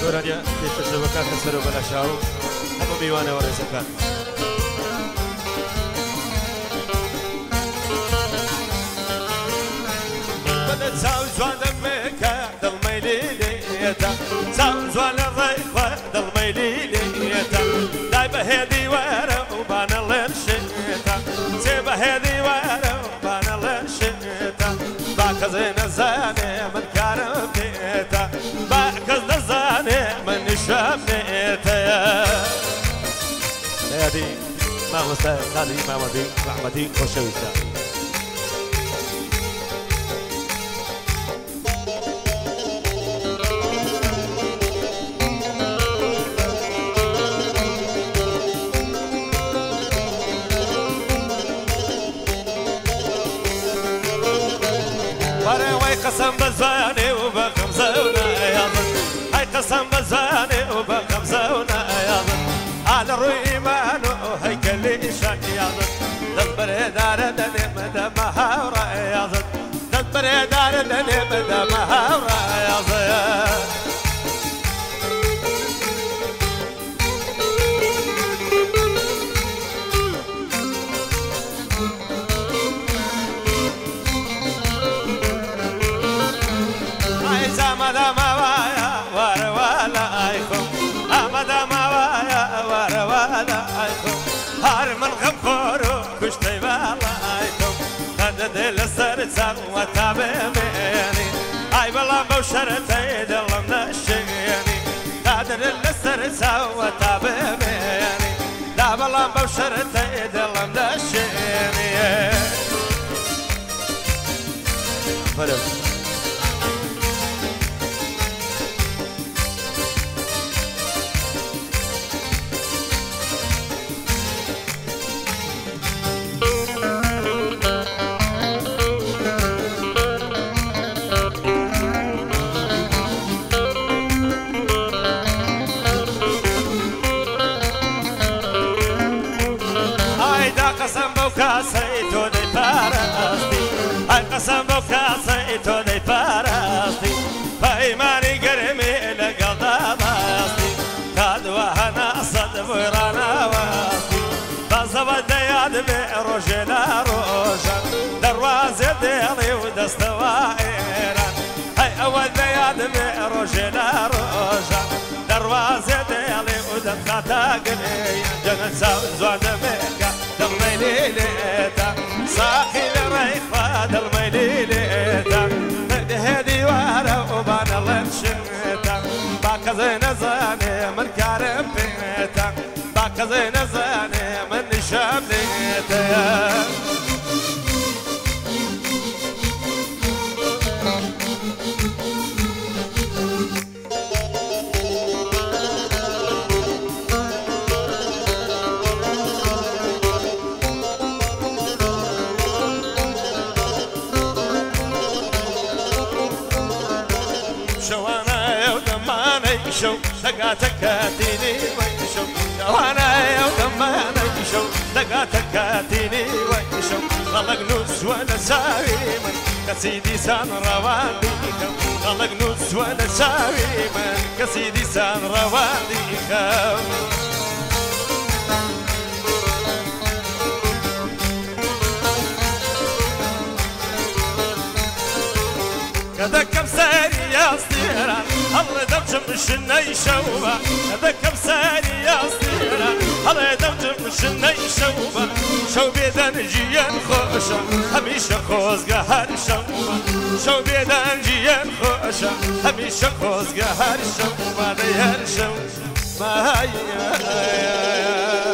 گۆرانیا پێشەوەکان کە سەرۆ بەلاشاو هەموو میوانەوە ڕێزەکان بەدە چاو جوان دەمێکە دڵمەیلی لێتە چاو جوان لە ڕێخوا دڵمەیلی لێتە دای بەهێدی وەرە و بانە لێن شێتە چێ بەهێدی وەرە و بانە لێن شێتە با کەسێ نەزانێ من کارم پێتە با کەس نەزانێ من نیشەم نێتەیە یادی مامۆستا قادری مامەدی ڕەحمەتی خۆشەویستە قسم بزاني وبخمزونا يا ظن هاي قسم بزاني وبخمزونا يا ظن على الريمان وهيكل شاك يا ظن دبر دار دني مدى مهاورة يا ظن دبر دار دني مدى مهاورة يا ظن هار من غم خورو كشتي بالايكم هذا لسر سوا تابعني اي والله بوشرتي دلم نشيني هذا لسر سوا تابعني لا والله بوشرتي دلم نشيني كاسيتو دي باراستي هاي قسم بو كاسيتو دي باراستي فايماني قرمي لقضاباستي كادوا هنا صد ورانا واستي بازوا دياد بروجنا روجا دروازي ديالي ودستوائرا هاي اول دياد بروجنا روجا دروازي ديالي ودخاتا قلي جنة زوان دميكا دلميلي ليتا صاحي لريخا دلميلي ليتا هدي وارا وبانا لنشيتا باكا زين زاني من كارم بيتا باكا زين زاني من نشام ليتا شو دقاتكاتيني ويشو وانا يوم ما نشو دقاتكاتيني ويشو خلق نوس وانا ساوي من كسيدي سان رواديكو خلق نوس وانا ساوي من كسيدي سان رواديكو كذا كم ساري يا صديرة الله دمجم مشني شوبة كذا كم ساري يا صديرة الله دمجم مشني شوبة شو بيدان جيان خوشة هميشة خوزقة هر شوبة شو بيدان جيان خوشة هميشة خوزقة هر شوبة هر شوبة ما هي